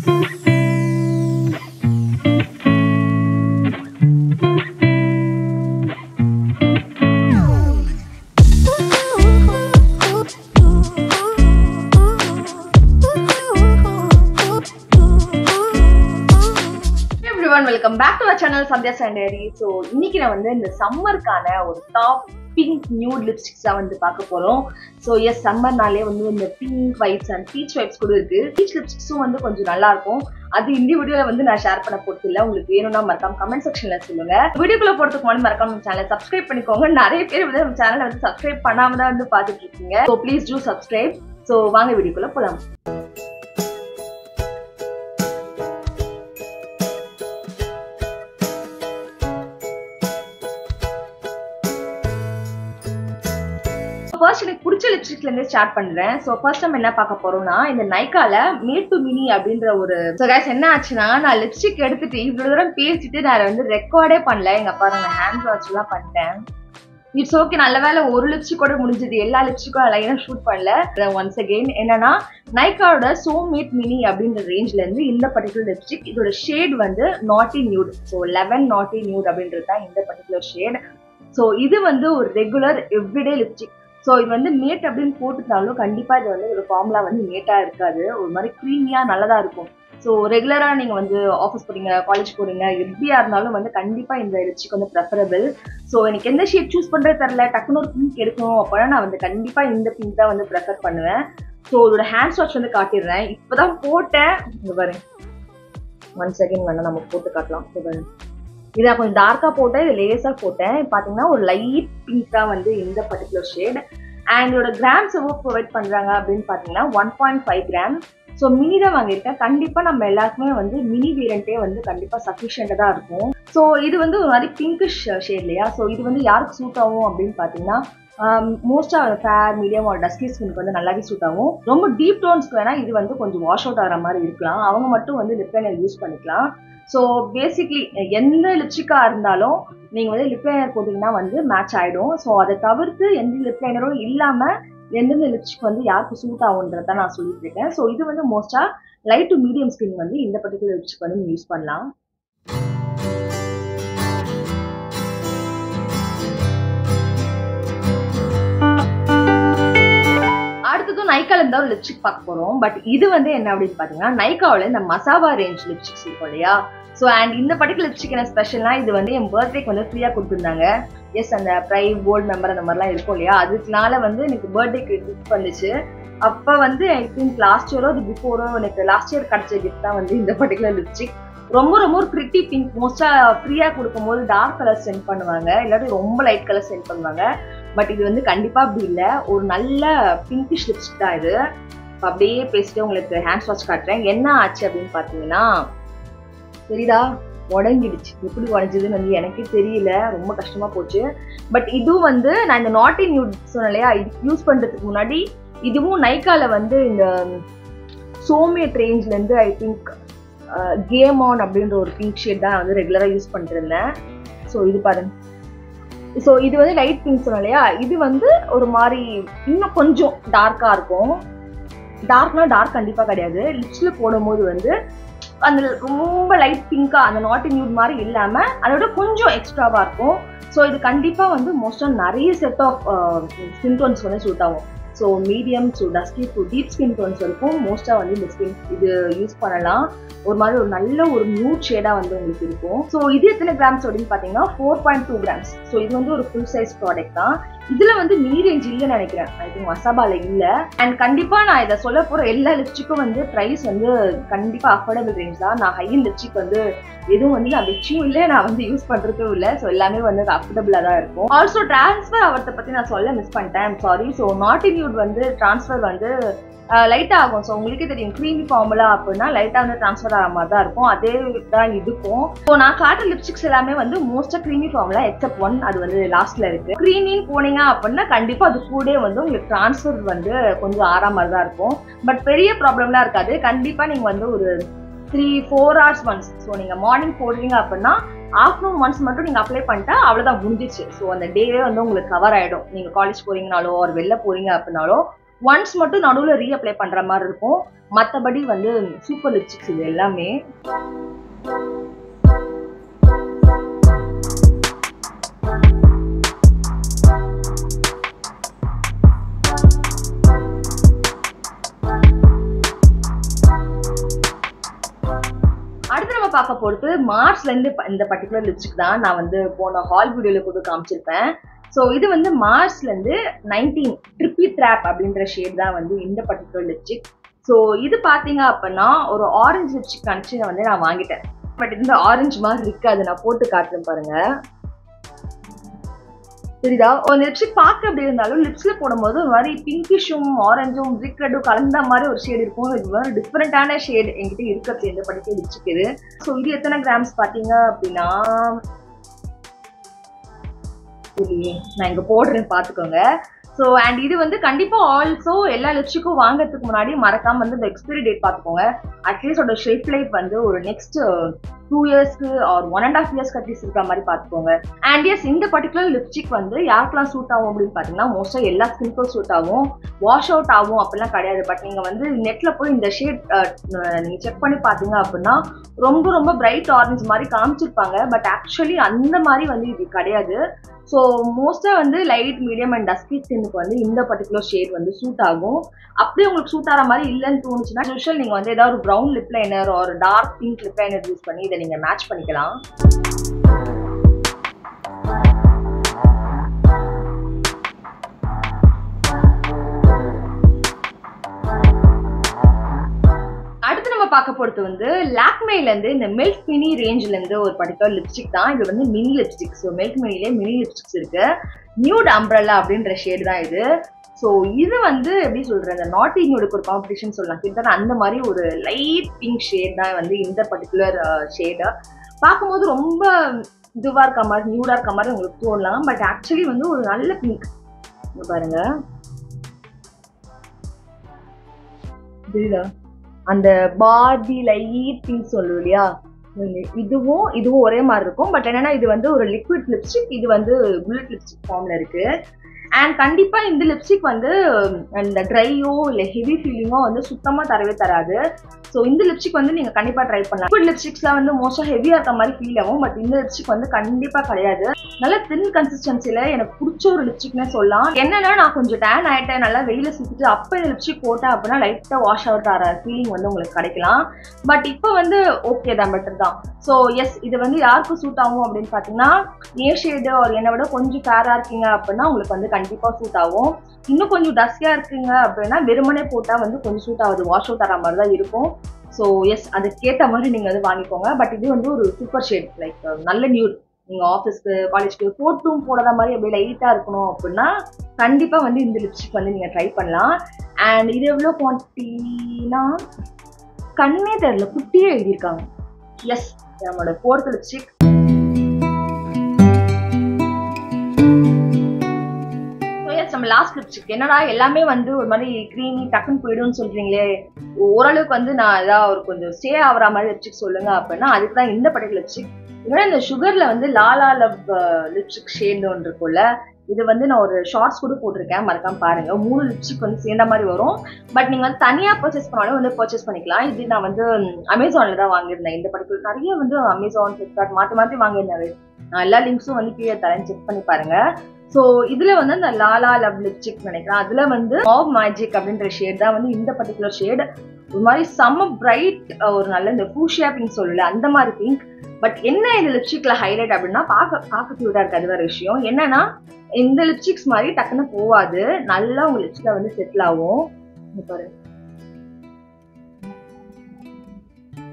Welcome back to our channel Sandhya Sandari. So இன்னைக்கு நான் வந்து இந்த சம்மர்க்கான ஒரு டாப் பிங்க் நியூட் லிப்ஸ்டிக்ஸ் தான் வந்து பார்க்க போறோம். ஸோ எஸ் சம்மர்னாலே வந்து இந்த pink vibes and beach vibes கூட இருக்கு. பீச் லிப்ஸ்டிக்ஸும் வந்து கொஞ்சம் நல்லா இருக்கும். அது இந்த வீடியோல வந்து நான் ஷேர் பண்ண போறது இல்லை. உங்களுக்கு வேணும்னா மறக்காம கமெண்ட் செக்ஷன்ல சொல்லுங்க. வீடியோக்குள்ள போறதுக்கு முன்னாடி மறக்காம நம்ம சேனலை சப்ஸ்கிரைப் பண்ணிக்கோங்க. நிறைய பேர் வந்து நம்ம சேனலை வந்து சப்ஸ்கிரைப் பண்ணாம தான் வந்து பார்த்துட்டு இருக்கீங்க. So please do subscribe. So வாங்க வீடியோக்குள்ள போலாம். ஃபர்ஸ்ட் எனக்கு பிடிச்ச லிப்ஸ்டிக்ல இருந்து ஸ்டார்ட் பண்றேன். ஸோ ஃபர்ஸ்ட் நம்ம என்ன பார்க்க போறோம்னா இந்த நைக்கால மேட் டு மினி அப்படின்ற ஒரு என்ன ஆச்சுன்னா நான் லிப்ஸ்டிக் எடுத்துட்டு இவ்வளவு தூரம் பேசிட்டு நான் வந்து ரெக்கார்டே பண்ணல. எங்க பாருங்க ஹேண்ட் வாஷ் எல்லாம் பண்ணிட்டேன். இட்ஸ் ஓகே, நல்ல வேலை ஒரு லிப்ஸ்டிக் கூட முடிஞ்சது. எல்லா லிப்ஸ்டிக்கும் லைனா ஷூட் பண்ணல. ஒன்ஸ் அகெயின் என்னன்னா நைக்காவோட சோ மேட் மினி அப்படின்ற ரேஞ்ச்ல இருந்து இந்த பர்டிகுலர் லிப்ஸ்டிக், இதோட ஷேட் வந்து நாட்டி நியூட். ஸோ 11 நாட்டி நியூட் அப்படின்றது தான் இந்த பர்டிகுலர் ஷேட். ஸோ இது வந்து ஒரு ரெகுலர் எவ்ரிடே லிப்ஸ்டிக். ஸோ இது வந்து மேட் அப்படின்னு போட்டுட்டாலும் கண்டிப்பா இது வந்து ஒரு ஃபார்முலா வந்து மேட்டா இருக்காது. ஒரு மாதிரி க்ரீமியா நல்லதா இருக்கும். ஸோ ரெகுலரா நீங்க வந்து ஆஃபீஸ் போறீங்க, காலேஜ் போறீங்க, எப்படியா இருந்தாலும் வந்து கண்டிப்பா இந்த லிப்ஸ்டிக் வந்து ப்ரெஃபரபிள். ஸோ எனக்கு எந்த ஷேட் சூஸ் பண்றது தெரியல, டக்குன்னு ஒரு பிங்க் எடுக்கணும் அப்படின்னா நான் வந்து கண்டிப்பா இந்த பிங்க் தான் வந்து ப்ரெஃபர் பண்ணுவேன். ஸோ இதோட ஹேண்ட் வாஷ் வந்து காட்டிடுறேன். இப்பதான் போட்டேன். இங்க பாருங்க, 1 செகண்ட் வேணா நம்ம போட்டு காட்டலாம். இதை கொஞ்சம் டார்க்கா போட்டேன், இது லேஸா போட்டேன். பாத்தீங்கன்னா ஒரு லைட் பிங்க் தான் வந்து இந்த பர்டிகுலர் ஷேட். அண்ட் இதோட கிராம்ஸ் எவ்வளோ ப்ரொவைட் பண்றாங்க அப்படின்னு பாத்தீங்கன்னா 1.5 கிராம். ஸோ மினி தான் வாங்கியிருக்கேன். கண்டிப்பா நம்ம எல்லாருக்குமே வந்து மினி வேரியண்டே வந்து கண்டிப்பா சஃபிஷியண்டா தான் இருக்கும். ஸோ இது வந்து ஒரு மாதிரி பிங்கிஷ் ஷேட் இல்லையா? ஸோ இது வந்து யாருக்கு சூட் ஆகும் அப்படின்னு பாத்தீங்கன்னா மோஸ்டா ஃபேர், மீடியம் ஒரு டஸ்கி ஸ்கின்க்கு வந்து நல்லாவே சூட் ஆகும். ரொம்ப டீப் டோன்ஸ்க்கு வேணா இது வந்து கொஞ்சம் வாஷ் அவுட் ஆகிற மாதிரி இருக்கலாம். அவங்க மட்டும் வந்து லிப் லைனர் யூஸ் பண்ணிக்கலாம். ஸோ பேசிக்லி எந்த லிப்ஸ்டிக்காக இருந்தாலும் நீங்கள் வந்து லிப் லைனர் போட்டிங்கன்னா வந்து மேட்ச் ஆகிடும். ஸோ அதை தவிர்த்து எந்த லிப் லைனரும் இல்லாமல் எந்தெந்த லிப்ஸ்டிக் வந்து யாருக்கு சூட் ஆகுன்றத நான் சொல்லிட்டு இருக்கேன். ஸோ இது வந்து மோஸ்ட்டாக லைட் டு மீடியம் ஸ்கின் வந்து இந்த பர்டிகுலர் லிப்ஸ்டிக் வந்து நீங்கள் யூஸ் பண்ணலாம். அடுத்ததும் நைக்கால இருந்தா ஒரு லிப்ஸ்டிக் பார்க்க போறோம். பட் இது வந்து என்ன அப்படின்னு பாத்தீங்கன்னா நைக்காவில இந்த மசாபா ரேஞ்ச் லிப்ஸ்டிக்ஸ் இருக்கும் இல்லையா? ஸோ அண்ட் இந்த பர்டிகுலர் லிப்ஸ்டிக் என்ன ஸ்பெஷல்னா இது வந்து என் பர்த்டேக்கு வந்து ஃப்ரீயா கொடுத்துருந்தாங்க. எஸ், அந்த பிரைம் கோல்டு மெம்பர் அந்த மாதிரிலாம் இருக்கும் இல்லையா? அதுக்குனால வந்து எனக்கு பர்த்டேக்கு கிஃப்ட் வந்துச்சு. அப்போ வந்து ஐ திங்க் லாஸ்ட் இயரோ அது பிஃபோரோ எனக்கு லாஸ்ட் இயர் கிடைச்ச கிஃப்ட் தான் வந்து இந்த பர்டிகுலர் லிப்ஸ்டிக். ரொம்ப ரொம்ப ஒரு பிரிட்டி பிங்க். மோஸ்டா ஃப்ரீயா கொடுக்கும் போது டார்க் கலர் சென்ட் பண்ணுவாங்க, இல்லாட்டி ரொம்ப லைட் கலர் சென்ட் பண்ணுவாங்க. பட் இது வந்து கண்டிப்பா அப்படி இல்லை, ஒரு நல்ல பிங்கிஷ் லிப்ஸ்டிக் தான் இது. அப்படியே பேசிட்டு உங்களுக்கு ஹேண்ட் வாஷ் காட்டுறேன். என்ன ஆச்சு அப்படின்னு பாத்தீங்கன்னா சரிதா உடஞ்சிடுச்சு. எப்படி உடஞ்சதுன்னு வந்து எனக்கே தெரியல, ரொம்ப கஷ்டமா போச்சு. பட் இதுவும் வந்து நான் இந்த நாட்டி நியூட் சொன்னேன் இல்லையா, இது யூஸ் பண்றதுக்கு முன்னாடி இதுவும் நைக்கால வந்து இந்த சோமேட் ரேஞ்ச்ல இருந்து ஐ திங்க் கேம் ஆன் அப்படின்ற ஒரு பிங்க் ஷேட் தான் வந்து ரெகுலரா யூஸ் பண்ணிருந்தேன். ஸோ இது பாருங்க. ஸோ இது வந்து லைட் பிங்க் சொன்னோம் இல்லையா, இது வந்து ஒரு மாதிரி இன்னும் கொஞ்சம் டார்க்கா இருக்கும். டார்க்னா டார்க் கண்டிப்பா கிடையாது. லிப்ஸ்ல போடும்போது வந்து அந்த ரொம்ப லைட் பிங்கா அந்த நாட்டி நியூட் மாதிரி இல்லாம அதோட கொஞ்சம் எக்ஸ்ட்ராவா இருக்கும். ஸோ இது கண்டிப்பா வந்து மோஸ்டா நிறைய செட் ஆஃப் ஸ்கின் டோன்ஸ் வந்து சூட் ஆகும். So medium to dusky to deep skin don'ts வரைக்கும் மோஸ்டா வந்து இந்த ஸ்கின் இது யூஸ் பண்ணலாம். ஒரு மாதிரி ஒரு நல்ல ஒரு நியூட் ஷேடா வந்து உங்களுக்கு இருக்கும். ஸோ இது எத்தனை கிராம்ஸ் அப்படின்னு பாத்தீங்கன்னா 4.2 கிராம்ஸ். ஸோ இது வந்து ஒரு ஃபுல் சைஸ் ப்ராடக்ட் தான். இதுல வந்து மினி ரேஞ்ச் இல்லைன்னு நினைக்கிறேன். ஐ திங்க் மசாபால இல்ல. அண்ட் கண்டிப்பா நான் இதை சொல்ல போற எல்லா லிப்ஸ்டிக்கும் வந்து பிரைஸ் வந்து கண்டிப்பா அஃபோர்டபிள் ரேஞ்ச் தான். நான் ஹையன் லிப்ஸ்டிக் வந்து எதுவும் வந்து நான் வச்சும் இல்லை, நான் வந்து யூஸ் பண்றதும் இல்லை. ஸோ எல்லாமே வந்து அஃபோர்டபுளா தான் இருக்கும். ஆல்சோ டிரான்ஸ்ஃபர் அவர்த்தை பத்தி நான் சொல்ல மிஸ் பண்ணிட்டேன், சாரி. ஸோ நாட்டி நியூட் வந்து டிரான்ஸ்ஃபர் வந்து லைட்டா ஆகும். ஸோ உங்களுக்கே தெரியும் க்ரீமி ஃபார்முலா அப்படின்னா லைட்டா வந்து டிரான்ஸ்ஃபர் ஆகிற மாதிரி தான் இருக்கும். அதே தான் இருக்கும். ஸோ நான் காட்டுற லிப்ஸ்டிக்ஸ் எல்லாமே வந்து மோஸ்டா க்ரீமி ஃபார்முலா எக்ஸப்ட் ஒன், அது வந்து லாஸ்ட்ல இருக்கு. க்ரீமின்னு போனீங்க அப்படின்னா கண்டிப்பா அது கூட வந்து உங்களுக்கு டிரான்ஸ்ஃபர் வந்து கொஞ்சம் ஆறா மாதிரி தான் இருக்கும். பட் பெரிய ப்ராப்ளம்லாம் இருக்காது. கண்டிப்பா நீங்க வந்து ஒரு 3-4 hours ஒன்ஸ், ஸோ நீங்க மார்னிங் போடுறீங்க அப்படின்னா ஆஃப்டர்நூன் ஒன்ஸ் மட்டும் நீங்க அப்ளை பண்ணிட்டா அவ்வளவுதான், முடிஞ்சிச்சு. ஸோ அந்த டேவே வந்து உங்களுக்கு கவர் ஆயிடும். நீங்க காலேஜ் போறீங்கனாலோ ஒரு வெளில போறீங்க அப்படின்னாலோ ஒன்ஸ் மட்டும் நடுவில் ரீஅப்ளை பண்ற மாதிரி இருக்கும். மற்றபடி வந்து சூப்பர் லிப்ஸ்டிக்ஸ் இது எல்லாமே. அடுத்து நம்ம பார்க்க போறது மார்ச்ல இருந்து இந்த பர்டிகுலர் லிப்ஸ்டிக் தான் நான் வந்து போன ஹால் வீடியோல கூட காமிச்சிருப்பேன். ஸோ இது வந்து மார்ச்ல இருந்து 19 ட்ரிப்பி ட்ராப் அப்படின்ற ஷேட் தான் வந்து இந்த பர்டிகுலர் லிப்ஸ்டிக். ஸோ இது பார்த்தீங்க அப்படின்னா ஒரு ஆரஞ்சு லிப்ஸ்டிக் நினச்சி வந்து நான் வாங்கிட்டேன். பட் இந்த ஆரஞ்சு மாதிரி இருக்காது, நான் போட்டு காட்டுறேன் பாருங்க. சரிதா? ஒரு லிப்ஸ்டிக் பார்க்க அப்படி இருந்தாலும் லிப்ஸ்ல போடும்போது ஒரு மாதிரி பிங்கிஷும் ஆரஞ்சும் பிரிக் ரெட்டும் கலந்த மாதிரி ஒரு ஷேட் இருக்கும். இது மாதிரி டிஃப்ரெண்டான ஷேட் என்கிட்ட இருக்கிறது இந்த படிக்க லிப்ஸ்டிக் இது. ஸோ இது எத்தனை கிராம்ஸ் பார்த்தீங்க அப்படின்னா நான் இங்க போடுறேன் பார்த்துக்கோங்க. ஸோ அண்ட் இது வந்து கண்டிப்பா ஆல்சோ எல்லா லிப்ஸ்டிக்கும் வாங்குறதுக்கு முன்னாடி மறக்காம வந்து இந்த எக்ஸ்பைரி டேட் பார்த்துக்கோங்க. அட்லீஸ்ட் ஒரு ஷெல்ஃப் லைஃப் வந்து ஒரு நெக்ஸ்ட் 2 இயர்ஸ்க்கு ஆர் 1.5 இயர்ஸ்க்கு அட்லீஸ்ட் இருக்கிற மாதிரி பார்த்துக்கோங்க. அண்ட் எஸ் இந்த பர்டிகுலர் லிப்ஸ்டிக் வந்து யாருக்கெல்லாம் சூட் ஆகும் அப்படின்னு பார்த்தீங்கன்னா மோஸ்டா எல்லா ஸ்கின்க்கும் சூட் ஆகும், வாஷ் அவுட் ஆகும் அப்படிலாம் கிடையாது. பட் நீங்க வந்து நெட்ல போய் இந்த ஷேட் நீங்க செக் பண்ணி பார்த்தீங்க அப்படின்னா ரொம்ப ரொம்ப பிரைட் ஆரஞ்சு மாதிரி காமிச்சிருப்பாங்க. பட் ஆக்சுவலி அந்த மாதிரி வந்து இது கிடையாது. ஸோ மோஸ்டா வந்து லைட் மீடியம் அண்ட் டஸ்கி ஸ்கின்னுக்கு வந்து இந்த பர்டிகுலர் ஷேட் வந்து சூட் ஆகும். அப்படியே உங்களுக்கு சூட் ஆகிற மாதிரி இல்லைன்னு தோணுச்சுன்னா யூஷுவல் நீங்க வந்து ஏதாவது ஒரு ப்ரௌன் லிப் லைனர் ஒரு dark pink lip liner use பண்ணி இதை நீங்க மேட்ச் பண்ணிக்கலாம். பார்க்க போறது வந்து லாக்மேல இருந்து இந்த மில்க் மினி ரேஞ்ச்ல இருந்து ஒரு பர்டிகுலர் லிப்ஸ்டிக் தான். இது வந்து மினி லிப்ஸ்டிக். ஸோ மில்க் மினிலே மினி லிப்ஸ்டிக்ஸ் இருக்கு. நியூட் அம்ப்ரெல்லா அப்படின்ற ஷேட் தான் இது. ஸோ இது வந்து எப்படி சொல்றேன், இந்த நாட்டி நியூடுக்கு ஒரு காம்படிஷன் சொல்லலாம் கிட்ட அந்த மாதிரி ஒரு லைட் பிங்க் ஷேட் தான் வந்து இந்த பர்டிகுலர் ஷேடு. பார்க்கும்போது ரொம்ப இதுவா இருக்க மாதிரி நியூடா இருக்க மாதிரி உங்களுக்கு தோணலாம். பட் ஆக்சுவலி வந்து ஒரு நல்ல பிங்க் பாருங்க. புரியுதா? அந்த பார்பி லைட் பிங்க் சொல்லுவோம் இல்லையா, இதுவும் ஒரே மாதிரி இருக்கும். பட் என்னன்னா இது வந்து ஒரு லிக்விட் லிப்ஸ்டிக், இது வந்து புல்லட் லிப்ஸ்டிக் ஃபார்ம்ல இருக்கு. அண்ட் கண்டிப்பா இந்த லிப்ஸ்டிக் வந்து இந்த ட்ரையோ இல்லை ஹெவி ஃபீலிங்கோ வந்து சுத்தமா தரவே தராது. ஸோ இந்த லிப்ஸ்டிக் வந்து நீங்க கண்டிப்பா ட்ரை பண்ணலாம். லிக்விட் லிப்ஸ்டிக்ஸ்லாம் வந்து மோஸ்டா ஹெவியா இருக்க மாதிரி ஃபீல் ஆகும். பட் இந்த லிப்ஸ்டிக் வந்து கண்டிப்பா கிடையாது. நல்ல தின் கன்சிஸ்டன்சில எனக்கு பிடிச்ச ஒரு லிப்ஸ்டிக்னே சொல்லலாம். என்னன்னா நான் கொஞ்சம் டேன் ஆயிட்டேன், நல்லா வெயில சுத்திட்டு அப்ப இந்த லிப்ஸ்டிக் போட்டேன் அப்படின்னா லைட்டா வாஷ் அவுட் ஆகிற ஃபீலிங் வந்து உங்களுக்கு கிடைக்கலாம். பட் இப்போ வந்து ஓகே தான், பெட்டர் தான். ஸோ எஸ் இது வந்து யாருக்கு சூட் ஆகும் அப்படின்னு பாத்தீங்கன்னா ஏ ஷேடு ஒரு என்னை விட கொஞ்சம் ஃபேரா இருக்கீங்க அப்படின்னா உங்களுக்கு வந்து கண்டிப்பா சூட் ஆகும். இன்னும் கொஞ்சம் டஸ்கியா இருக்கீங்க அப்படின்னா வெறுமனே போட்டா வந்து கொஞ்சம் சூட் ஆகுது, வாஷ் அவுட் ஆகிற மாதிரி தான் இருக்கும். ஸோ எஸ் அதுக்கேற்ற மாதிரி நீங்க வந்து வாங்கிக்கோங்க. பட் இது வந்து ஒரு சூப்பர் ஷேட், லைக் நல்ல நியூட். நீங்க ஆஃபீஸ்க்கு காலேஜ்க்கு போட்டும் போடாத மாதிரி அப்படியே லைட்டா இருக்கணும் அப்படின்னா கண்டிப்பா வந்து இந்த லிப்ஸ்டிக் வந்து நீங்க ட்ரை பண்ணலாம். அண்ட் இது எவ்வளோ குவான்டிட்டினா கண்ணே தெரியல, குட்டியே எழுதியிருக்காங்க. எஸ் நம்மளோட 4th லிப்ஸ்டிக். நம்ம லாஸ்ட் லிப்ஸ்டிக். என்னடா எல்லாமே வந்து ஒரு மாதிரி கிரீமி டக்குன்னு போயிடும்னு சொல்றீங்களே, ஓரளவுக்கு வந்து நான் ஏதாவது ஒரு கொஞ்சம் ஸ்டே ஆகிற மாதிரி லிப்ஸ்டிக் சொல்லுங்க அப்படின்னா அதுக்கு தான் இந்த பர்டிகுலர் லிப்ஸ்டிக். இதோட இந்த சுகர்ல வந்து லாலா லவ் லிப்ஸ்டிக் ஷேட் ஒன்று இருக்கும்ல, இது வந்து நான் ஒரு ஷார்ட்ஸ் கூட போட்டிருக்கேன், மறக்காம பாருங்க. 3 லிப்ஸ்டிக் வந்து சேர்ந்த மாதிரி வரும். பட் நீங்க வந்து தனியா பர்ச்சேஸ் பண்ணாலும் வந்து பர்ச்சேஸ் பண்ணிக்கலாம். இது நான் வந்து அமேசான்ல தான் வாங்கியிருந்தேன். இந்த பர்டிகுலர் நிறைய வந்து அமேசான், ஃபிளிப்கார்ட் மாற்றி வாங்கியிருந்தேன். நான் எல்லா லிங்க்ஸும் வந்து கீழே தரேன், செக் பண்ணி பாருங்க. ஸோ இதுல வந்து அந்த லாலா லவ் லிப்ஸ்டிக் நினைக்கிறேன், அதுல வந்து மாவ் மேஜிக் அப்படின்ற ஷேட் தான் வந்து இந்த பர்டிகுலர் ஷேட். ஒரு மாதிரி செம்ம பிரைட், ஒரு நல்ல இந்த பூஷியா பிங்க் சொல்லல அந்த மாதிரி பிங்க். பட் என்ன இந்த லிப்ஸ்டிக்ல ஹைலைட் அப்படின்னா பார்க்க கியூட்டா இருக்கு, அது வேற விஷயம். என்னன்னா இந்த லிப்ஸ்டிக்ஸ் மாதிரி டக்குன்னு போவாது, நல்லா உங்க லிப்ஸ்ல வந்து செட்டில் ஆகும். பாருங்க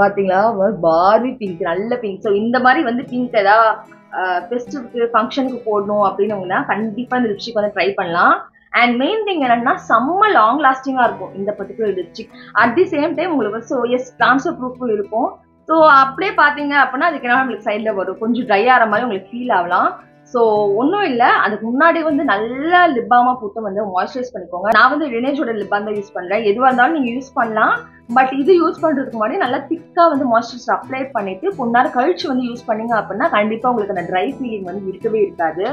பாத்தீங்களா, பார்பி பிங்க், நல்ல பிங்க். ஸோ இந்த மாதிரி வந்து பிங்க் ஏதாவது ஃபெஸ்டிவ்க்கு ஃபங்க்ஷனுக்கு போடணும் அப்படின்னா கண்டிப்பா இந்த லிப்ஸ்டிக் வந்து ட்ரை பண்ணலாம். அண்ட் மெயின் திங் என்னன்னா செம்ம லாங் லாஸ்டிங்கா இருக்கும் இந்த particular lipstick. At the same time உங்களுக்கு ஸோ எஸ் ட்ரான்ஸ்ஃபர் ப்ரூஃபும் இருக்கும். ஸோ அப்படியே பார்த்தீங்க அப்படின்னா அதுக்கு என்ன உங்களுக்கு சைடில் வரும், கொஞ்சம் ட்ரை ஆகிற மாதிரி உங்களுக்கு ஃபீல் ஆகலாம். ஸோ ஒன்றும் இல்லை, அதுக்கு முன்னாடி வந்து நல்லா லிப் பாமா போட்டு வந்து மாய்ஸ்சரைஸ் பண்ணிக்கோங்க. நான் வந்து ரினேஜோட லிப் பாம் தான் யூஸ் பண்ணுறேன். எதுவாக இருந்தாலும் நீங்கள் யூஸ் பண்ணலாம். பட் இது யூஸ் பண்ணுறதுக்கு முன்னாடி நல்லா திக்காக வந்து மாய்ஸ்சரைசர் அப்ளை பண்ணிட்டு கொஞ்ச நேரம் கழிச்சு வந்து யூஸ் பண்ணீங்க அப்படின்னா கண்டிப்பாக உங்களுக்கு அந்த ட்ரை ஃபீலிங் வந்து இருக்கவே இருக்காது.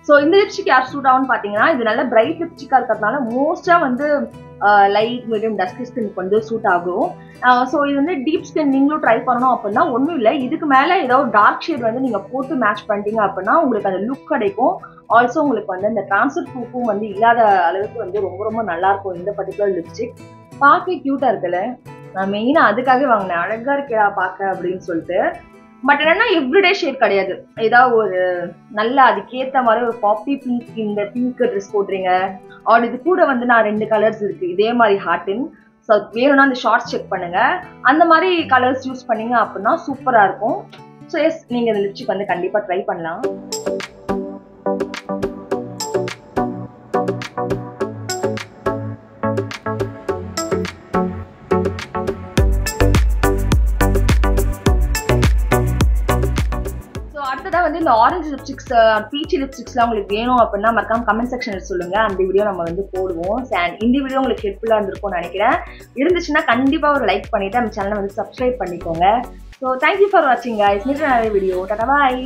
ஸோ இந்த லிப்ஸ்டிக் யார் சூட் ஆகும்னு பார்த்தீங்கன்னா இது நல்ல பிரைட் லிப்ஸ்டிக்காக இருக்கிறதுனால மோஸ்ட்டாக வந்து லைட் மீடியம் டஸ்கி ஸ்கின்க்கு வந்து சூட் ஆகும். ஸோ இது வந்து டீப் ஸ்கின் நீங்களும் ட்ரை பண்ணணும் அப்படின்னா ஒன்றும் இல்லை, இதுக்கு மேலே ஏதாவது டார்க் ஷேட் வந்து நீங்கள் போட்டு மேட்ச் பண்ணிட்டீங்க அப்படின்னா உங்களுக்கு அந்த லுக் கிடைக்கும். ஆல்சோ உங்களுக்கு வந்து இந்த ட்ரான்ஸ்ஃபர் ப்ரூஃபும் வந்து இல்லாத அளவுக்கு வந்து ரொம்ப ரொம்ப நல்லா இருக்கும் இந்த பர்டிகுலர் லிப்ஸ்டிக். பார்க்க க்யூட்டாக இருக்குல்ல, நான் மெயினாக அதுக்காகவே வாங்கினேன், அழகாக இருக்கா பார்க்க அப்படின்னு சொல்லிட்டு. பட் என்னன்னா எவ்ரிடே ஷேட் கிடையாது, ஏதாவது ஒரு நல்லா அதுக்கேற்ற மாதிரி ஒரு பாப்பி பிங்க், இந்த பிங்க் ட்ரெஸ் போடுறீங்க ஆர் இது கூட வந்து நான் 2 கலர்ஸ் இருக்கு இதே மாதிரி ஹார்டின். ஸோ வேணும்னா அந்த ஷார்ட்ஸ் செக் பண்ணுங்க, அந்த மாதிரி கலர்ஸ் யூஸ் பண்ணீங்க அப்படின்னா சூப்பராக இருக்கும். ஸோ எஸ், நீங்கள் இந்த லிப்ஸ்டிக் வந்து கண்டிப்பாக ட்ரை பண்ணலாம். அடுத்ததான் வந்து இந்த ஆரஞ்சு லிப்ஸ்டிக்ஸ், பீச்சி லிப்ஸ்டிக்ஸ்லாம் உங்களுக்கு வேணும் அப்படின்னா மறக்காம கமெண்ட் செக்ஷனில் சொல்லுங்க, அந்த வீடியோ நம்ம வந்து போடுவோம். அண்ட் இந்த வீடியோ உங்களுக்கு ஹெல்ப்ஃபுல்லாக இருந்திருக்கும்னு நினைக்கிறேன். இருந்துச்சுன்னா கண்டிப்பாக ஒரு லைக் பண்ணிட்டு நம்ம சேனலை வந்து சப்ஸ்கிரைப் பண்ணிக்கோங்க. ஸோ தேங்க்யூ ஃபார் வாட்சிங் guys. Meet another video. Tata பாய்.